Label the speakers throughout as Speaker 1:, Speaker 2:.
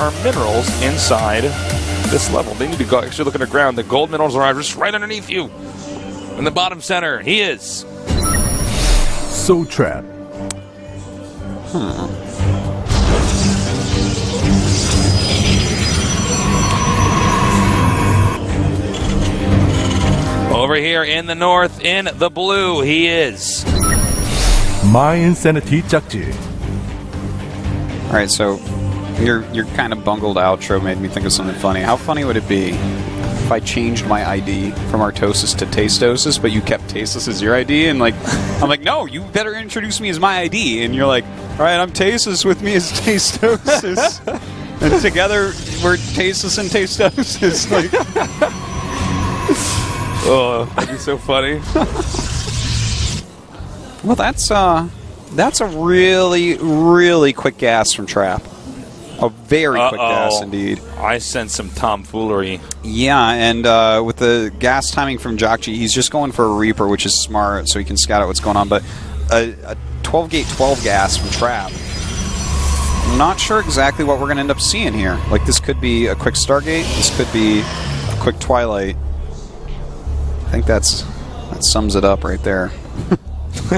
Speaker 1: are minerals inside this level. They need to go actually look underground. The gold minerals are just right underneath you. In the bottom center, he is.
Speaker 2: So Trap.
Speaker 1: Over here in the north, in the blue, he is.
Speaker 2: My Insanity JAGJI.
Speaker 3: All right, so your kind of bungled outro made me think of something funny. How funny would it be if I changed my ID from Artosis to Tastosis, but you kept Tastosis as your ID? And like, I'm like, no, you better introduce me as my ID. And you're like, all right, I'm Tastosis, with me as Tastosis. And together, we're Tastosis and Tastosis. Like,
Speaker 1: oh, that'd be so funny.
Speaker 3: well, that's a really, really quick gas from Trap. A very quick gas indeed.
Speaker 1: I sense some tomfoolery.
Speaker 3: Yeah, and with the gas timing from jjakji, he's just going for a Reaper, which is smart, so he can scout out what's going on. But a 12-gate 12 gas from Trap. I'm not sure exactly what we're going to end up seeing here. Like, this could be a quick Stargate. This could be a quick Twilight. I think that sums it up right there.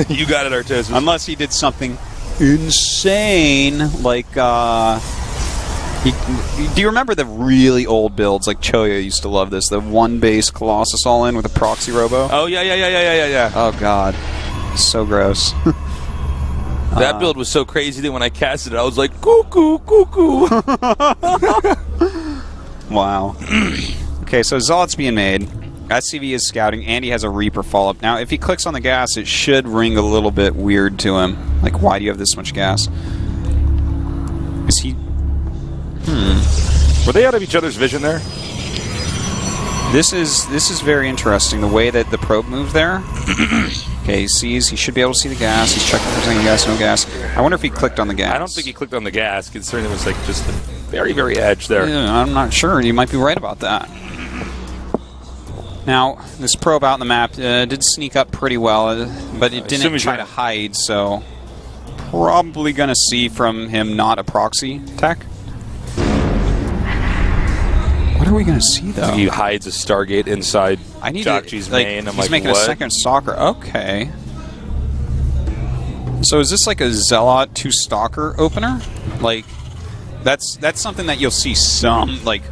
Speaker 1: You got it, Artosis.
Speaker 3: Unless he did something insane, like, do you remember the really old builds? Like, Choya used to love this. The one-base Colossus all-in with a proxy robo.
Speaker 1: Oh, yeah.
Speaker 3: Oh, God. So gross.
Speaker 1: That build was so crazy that when I casted it, I was like, cuckoo, cuckoo.
Speaker 3: Wow. Okay, so Zealot's being made. SCV is scouting, and he has a Reaper follow-up. Now, if he clicks on the gas, it should ring a little bit weird to him. Like, why do you have this much gas? Is he...
Speaker 1: Were they out of each other's vision there?
Speaker 3: This is very interesting, the way that the probe moved there. Okay, he sees, he should be able to see the gas. He's checking if there's any gas, no gas. I wonder if he clicked on the gas.
Speaker 1: I don't think he clicked on the gas, considering it was like just the very, very edge there.
Speaker 3: Yeah, I'm not sure. You might be right about that. Now, this probe out in the map did sneak up pretty well, but it didn't try to hide, so probably going to see from him not a proxy tech. What are we going to see, though?
Speaker 1: He hides a Stargate inside jjakji's main.
Speaker 3: He's making a second Stalker. Okay. So is this like a Zealot to Stalker opener? Like, that's something that you'll see some, like...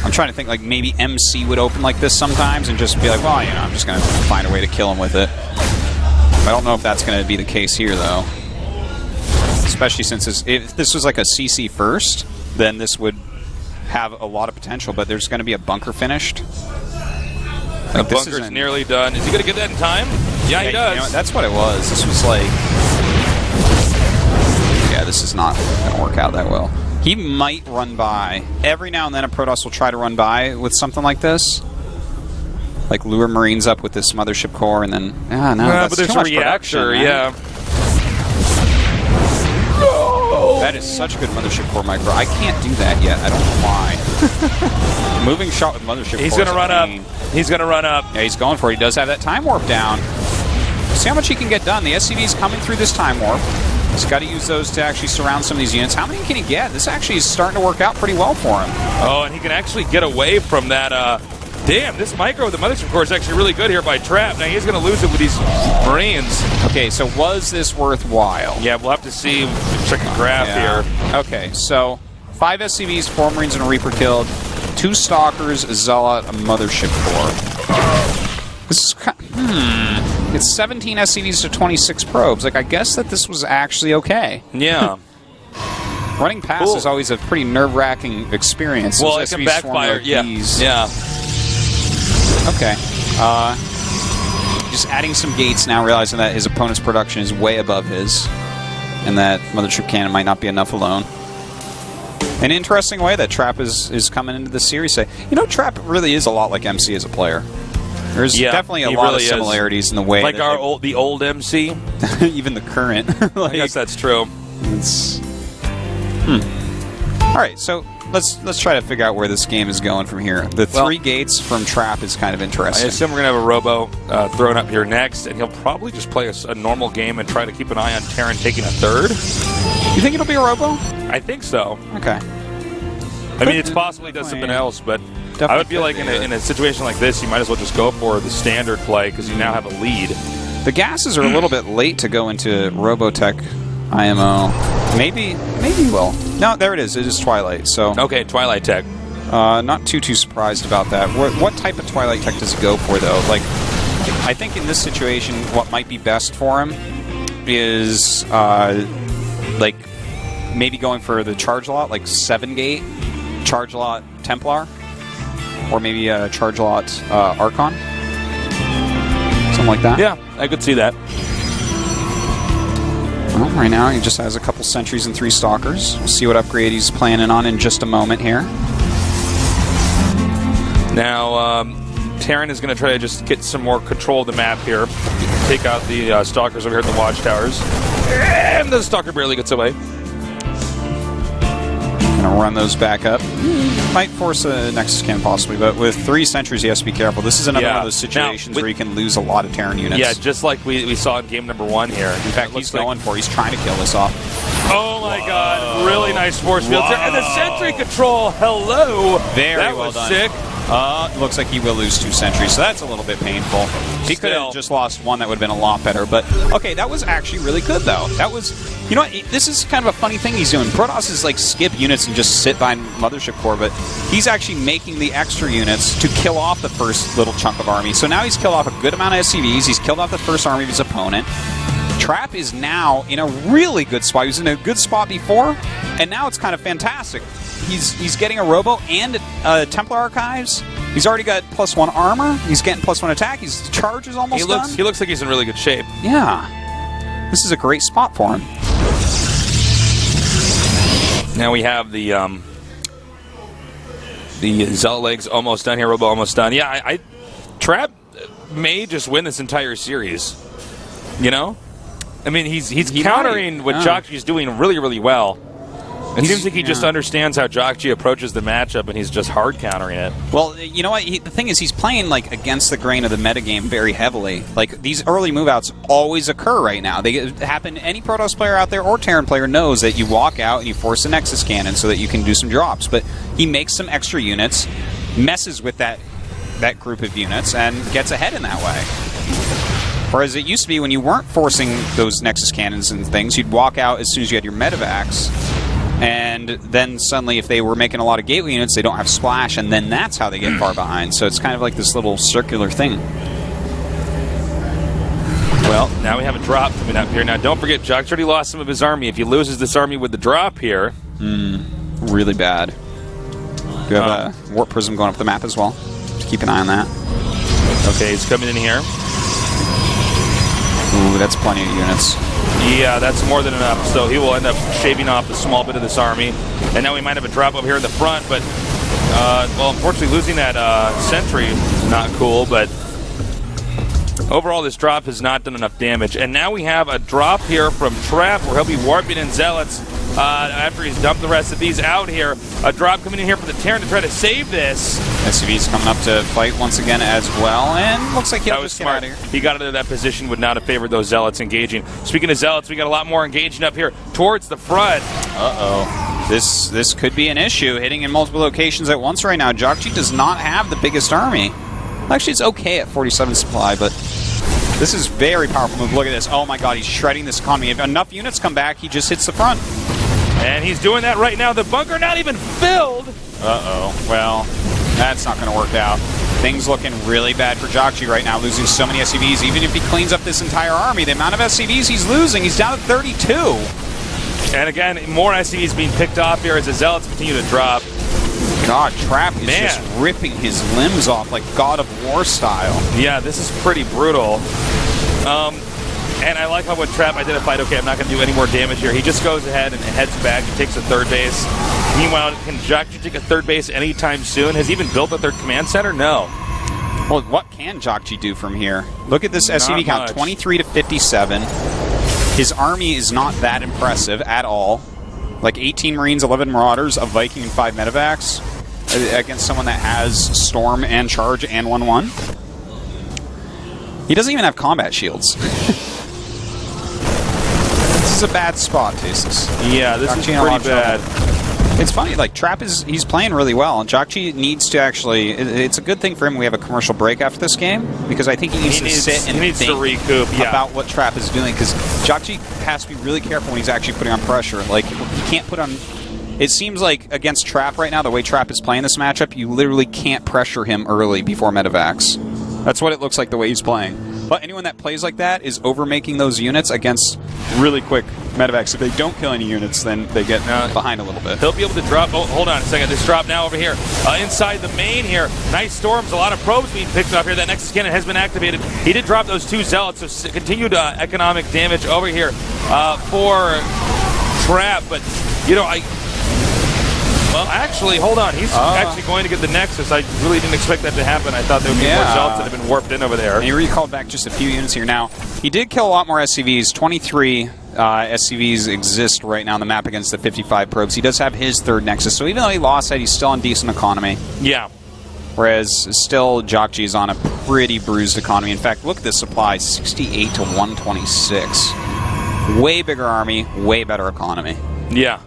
Speaker 3: I'm trying to think, like, maybe MC would open like this sometimes and just be like, well, you know, I'm just going to find a way to kill him with it. I don't know if that's going to be the case here, though. Especially since if this was like a CC first, then this would have a lot of potential, but there's going to be a bunker finished.
Speaker 1: Like, the bunker's nearly done. Is he going to get that in time? Yeah, he does.
Speaker 3: You know, that's what it was. This was like... Yeah, this is not going to work out that well. He might run by. Every now and then a Protoss will try to run by with something like this. Like lure Marines up with this Mothership Core and then... no, that's
Speaker 1: but there's
Speaker 3: too
Speaker 1: a
Speaker 3: much
Speaker 1: reactor,
Speaker 3: production,
Speaker 1: yeah.
Speaker 3: No! That is such a good Mothership Core micro. I can't do that yet. I don't know why. Moving shot with Mothership Core.
Speaker 1: He's going to run up. He's going to run up.
Speaker 3: Yeah, he's going for it. He does have that Time Warp down. See how much he can get done. The SCV is coming through this Time Warp. He's got to use those to actually surround some of these units. How many can he get? This actually is starting to work out pretty well for him.
Speaker 1: Oh, and he can actually get away from that. Damn, this micro with the Mothership Core is actually really good here by Trap. Now he's going to lose it with these Marines.
Speaker 3: Okay, so was this worthwhile?
Speaker 1: Yeah, we'll have to see. Check the graph here.
Speaker 3: Okay, so 5 SCVs, 4 Marines, and a Reaper killed. 2 Stalkers, a Zealot, a Mothership Core. This is kind of, It's 17 SCVs to 26 probes. Like, I guess that this was actually okay.
Speaker 1: Yeah.
Speaker 3: Running past is always a pretty nerve-wracking experience.
Speaker 1: Well, it can backfire. Yeah. Yeah.
Speaker 3: Okay. Just adding some gates now, realizing that his opponent's production is way above his, and that Mothership Cannon might not be enough alone. An interesting way that Trap is coming into the series. You know, Trap really is a lot like MC as a player. There's definitely a lot of similarities in the way,
Speaker 1: like the old MC,
Speaker 3: even the current.
Speaker 1: Like, I guess that's true.
Speaker 3: It's all right. So let's try to figure out where this game is going from here. The 3 gates from Trap is kind of interesting.
Speaker 1: I assume we're gonna have a Robo thrown up here next, and he'll probably just play a normal game and try to keep an eye on Terran taking a third.
Speaker 3: You think it'll be a Robo?
Speaker 1: I think so.
Speaker 3: Okay.
Speaker 1: I mean, it's possible he does something else, but I would feel like in a situation like this, you might as well just go for the standard play because you now have a lead.
Speaker 3: The gases are a little bit late to go into Robotech IMO. Maybe he will. No, there it is. It is Twilight. So
Speaker 1: okay, Twilight Tech.
Speaker 3: Not too surprised about that. What type of Twilight Tech does he go for though? Like, I think in this situation, what might be best for him is like maybe going for the charge lot, like 7-gate charge lot Templar, or maybe a charge lot Archon, something like that.
Speaker 1: Yeah, I could see that.
Speaker 3: Well, right now he just has a couple sentries and 3 stalkers. We'll see what upgrade he's planning on in just a moment here.
Speaker 1: Now, Terran is going to try to just get some more control of the map here. Take out the stalkers over here at the watchtowers. And the stalker barely gets away.
Speaker 3: Gonna run those back up. Might force a Nexus Cannon possibly, but with 3 sentries, he has to be careful. This is another one of those situations where you can lose a lot of Terran units.
Speaker 1: Yeah, just like we saw in game number 1 here.
Speaker 3: In fact, he's going for. He's trying to kill this off.
Speaker 1: Oh my God! Really nice force field there, and the sentry control. Hello.
Speaker 3: Very
Speaker 1: well
Speaker 3: done.
Speaker 1: Sick.
Speaker 3: Looks like he will lose 2 sentries, so that's a little bit painful. He could have just lost 1 that would have been a lot better, but okay, that was actually really good, though. That was, you know what, this is kind of a funny thing he's doing. Protoss is like skip units and just sit by Mothership Core, but he's actually making the extra units to kill off the first little chunk of army. So now he's killed off a good amount of SCVs, he's killed off the first army of his opponent. Trap is now in a really good spot. He was in a good spot before, and now it's kind of fantastic. He's getting a Robo and Templar Archives. He's already got +1 armor. He's getting +1 attack. His charge is almost done.
Speaker 1: He looks like he's in really good shape.
Speaker 3: Yeah. This is a great spot for him.
Speaker 1: Now we have the Zealot legs almost done here. Robo almost done. Yeah, Trap may just win this entire series. You know? I mean, he's countering what JOGUNSHOP's doing really, really well. It seems like he just understands how JOGUNSHOP approaches the matchup, and he's just hard countering it.
Speaker 3: Well, you know what? The thing is, he's playing like against the grain of the metagame very heavily. Like, these early move-outs always occur right now. They happen. Any Protoss player out there or Terran player knows that you walk out and you force a Nexus Cannon so that you can do some drops. But he makes some extra units, messes with that group of units, and gets ahead in that way. Whereas it used to be when you weren't forcing those Nexus Cannons and things, you'd walk out as soon as you had your Medivacs. And then suddenly, if they were making a lot of gateway units, they don't have splash, and then that's how they get far behind. So it's kind of like this little circular thing.
Speaker 1: Well, now we have a drop coming up here. Now, don't forget, JOGUNSHOP already lost some of his army. If he loses this army with the drop here...
Speaker 3: really bad. You have a Warp Prism going up the map as well. Just keep an eye on that.
Speaker 1: Okay, he's coming in here.
Speaker 3: Ooh, that's plenty of units.
Speaker 1: Yeah, that's more than enough. So he will end up shaving off a small bit of this army. And now we might have a drop over here in the front, but, well, unfortunately, losing that sentry is not cool, but overall, this drop has not done enough damage. And now we have a drop here from Trap, where he'll be warping in Zealots after he's dumped the rest of these out here. A drop coming in here for the Terran to try to save this.
Speaker 3: SCV's coming up to fight once again as well, and looks like he'll just get out of here.
Speaker 1: He got into that position, would not have favored those Zealots engaging. Speaking of Zealots, we got a lot more engaging up here towards the front.
Speaker 3: Uh-oh. This could be an issue, hitting in multiple locations at once right now. JOGUNSHOP does not have the biggest army. Actually, it's okay at 47 supply, but this is very powerful move. Look at this. Oh my god, he's shredding this economy. If enough units come back, he just hits the front.
Speaker 1: And he's doing that right now. The bunker not even filled.
Speaker 3: Uh-oh. Well, that's not going to work out. Things looking really bad for JOGUNSHOP right now, losing so many SCVs. Even if he cleans up this entire army, the amount of SCVs he's losing, he's down to 32.
Speaker 1: And again, more SCVs being picked off here as the Zealots continue to drop.
Speaker 3: God, Trap is just ripping his limbs off like God of War style.
Speaker 1: Yeah, this is pretty brutal. And I like how when Trap identified, okay, I'm not going to do any more damage here. He just goes ahead and heads back and takes a third base. Meanwhile, can JOGUNSHOP take a third base anytime soon? Has he even built a third command center? No.
Speaker 3: Well, what can JOGUNSHOP do from here? Look at this SCV count, 23 to 57. His army is not that impressive at all. Like 18 Marines, 11 Marauders, a Viking, and 5 Medivacs against someone that has Storm and Charge and 1-1. He doesn't even have combat shields. This is a bad spot, Tastes.
Speaker 1: Yeah, this is pretty bad.
Speaker 3: It's funny, like, Trap he's playing really well, and jjakji needs to actually, it's a good thing for him we have a commercial break after this game, because I think he needs to sit and think
Speaker 1: to recoup,
Speaker 3: about what Trap is doing, because jjakji has to be really careful when he's actually putting on pressure. Like, he can't put on, it seems like against Trap right now, the way Trap is playing this matchup, you literally can't pressure him early before Medivacs. That's what it looks like the way he's playing. But anyone that plays like that is overmaking those units against really quick Medivacs. If they don't kill any units, then they get behind a little bit.
Speaker 1: He'll be able to drop. Oh, hold on a second. This drop now over here. Inside the main here. Nice storms. A lot of probes being picked up here. That next cannon has been activated. He did drop those 2 zealots, so continued economic damage over here for Trap. But, you know, well, actually, hold on. He's actually going to get the Nexus. I really didn't expect that to happen. I thought there would be more zealots that have been warped in over there.
Speaker 3: And he recalled back just a few units here. Now, he did kill a lot more SCVs. 23 SCVs exist right now on the map against the 55 probes. He does have his 3rd Nexus, so even though he lost that, he's still on decent economy.
Speaker 1: Yeah.
Speaker 3: Whereas still, jjakji is on a pretty bruised economy. In fact, look at this supply, 68 to 126. Way bigger army, way better economy.
Speaker 1: Yeah.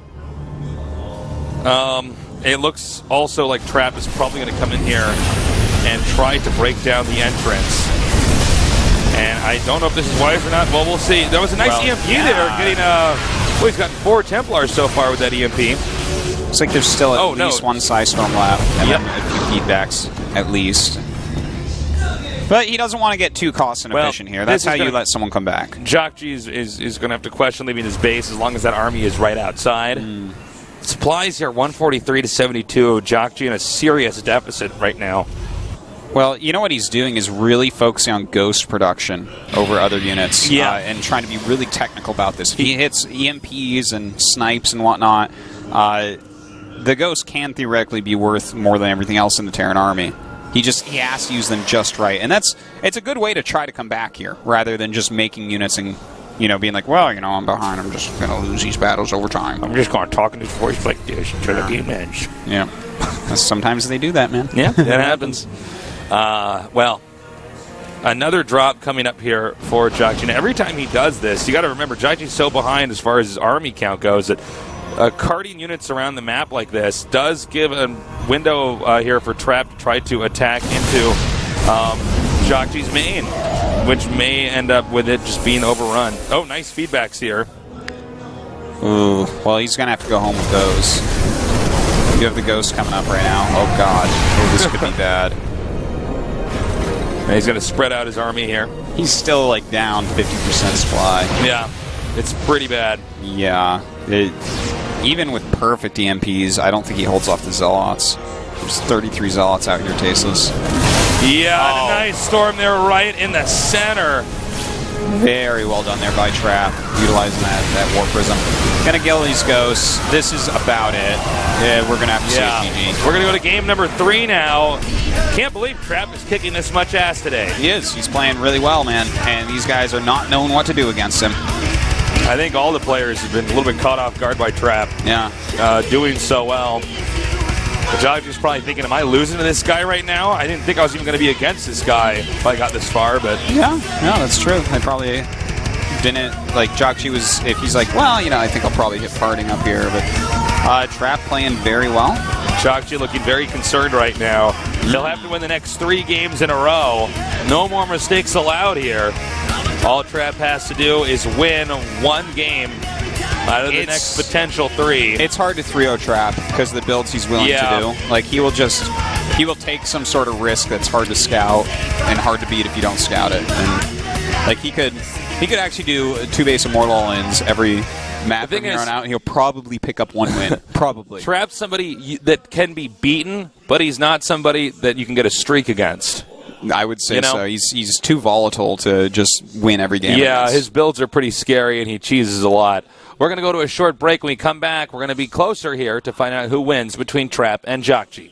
Speaker 1: It looks also like Trap is probably going to come in here and try to break down the entrance. And I don't know if this is wise or not. Well, we'll see. There was a nice EMP there getting, well, he's gotten 4 Templars so far with that EMP.
Speaker 3: Looks like there's still at least 1 Psystorm left, and then a few feedbacks at least. But he doesn't want to get too cost inefficient here. That's how you let someone come back.
Speaker 1: jjakji is going to have to question leaving his base as long as that army is right outside. Supplies here, 143 to 72. jjakji in a serious deficit right now.
Speaker 3: Well, you know what he's doing is really focusing on ghost production over other units, and trying to be really technical about this. If he hits EMPs and snipes and whatnot, the ghost can theoretically be worth more than everything else in the Terran army. He has to use them just right, and it's a good way to try to come back here rather than just making units and being like, well, I'm behind. I'm just going to lose these battles over time.
Speaker 1: I'm just going to talk in his voice like this until the game ends.
Speaker 3: Yeah. Sometimes they do that, man.
Speaker 1: Yeah, that happens. Well, another drop coming up here for jjakji. Now, every time he does this, you got to remember, jjakji's so behind as far as his army count goes that carting units around the map like this does give a window here for Trap to try to attack into jjakji's main, which may end up with it just being overrun. Oh, nice feedbacks here.
Speaker 3: Ooh, well, he's going to have to go home with those. You have the ghost coming up right now. Oh, God. Oh, this could be bad.
Speaker 1: And he's going to spread out his army here.
Speaker 3: He's still, like, down 50% supply.
Speaker 1: Yeah, it's pretty bad.
Speaker 3: Yeah. Even with perfect EMPs, I don't think he holds off the Zealots. There's 33 Zealots out here, tasteless.
Speaker 1: Yeah, a nice storm there right in the center.
Speaker 3: Very well done there by Trap, utilizing that War Prism. Gonna kill these ghosts. This is about it. Yeah, we're gonna have to see a GG.
Speaker 1: We're gonna go to game number 3 now. Can't believe Trap is kicking this much ass today.
Speaker 3: He is. He's playing really well, man. And these guys are not knowing what to do against him.
Speaker 1: I think all the players have been a little bit caught off guard by Trap.
Speaker 3: Yeah.
Speaker 1: Doing so well. jjakji's probably thinking, am I losing to this guy right now? I didn't think I was even going to be against this guy if I got this far, but...
Speaker 3: Yeah, that's true. I probably didn't... Like, jjakji was... If he's like, well, I think I'll probably hit parting up here, but... Trap playing very well.
Speaker 1: jjakji looking very concerned right now. He'll have to win the next 3 games in a row. No more mistakes allowed here. All Trap has to do is win 1 game out of the next potential 3.
Speaker 3: It's hard to 3-0 Trap because of the builds he's willing to do. Like, he will take some sort of risk that's hard to scout and hard to beat if you don't scout it. And, like, he could actually do 2 base Immortal all-ins every map from here on out, and he'll probably pick up 1 win. Probably.
Speaker 1: Trap's somebody that can be beaten, but he's not somebody that you can get a streak against.
Speaker 3: I would say so. He's too volatile to just win every game.
Speaker 1: Yeah, his builds are pretty scary, and he cheeses a lot. We're going to go to a short break. When we come back, we're going to be closer here to find out who wins between Trap and jjakji.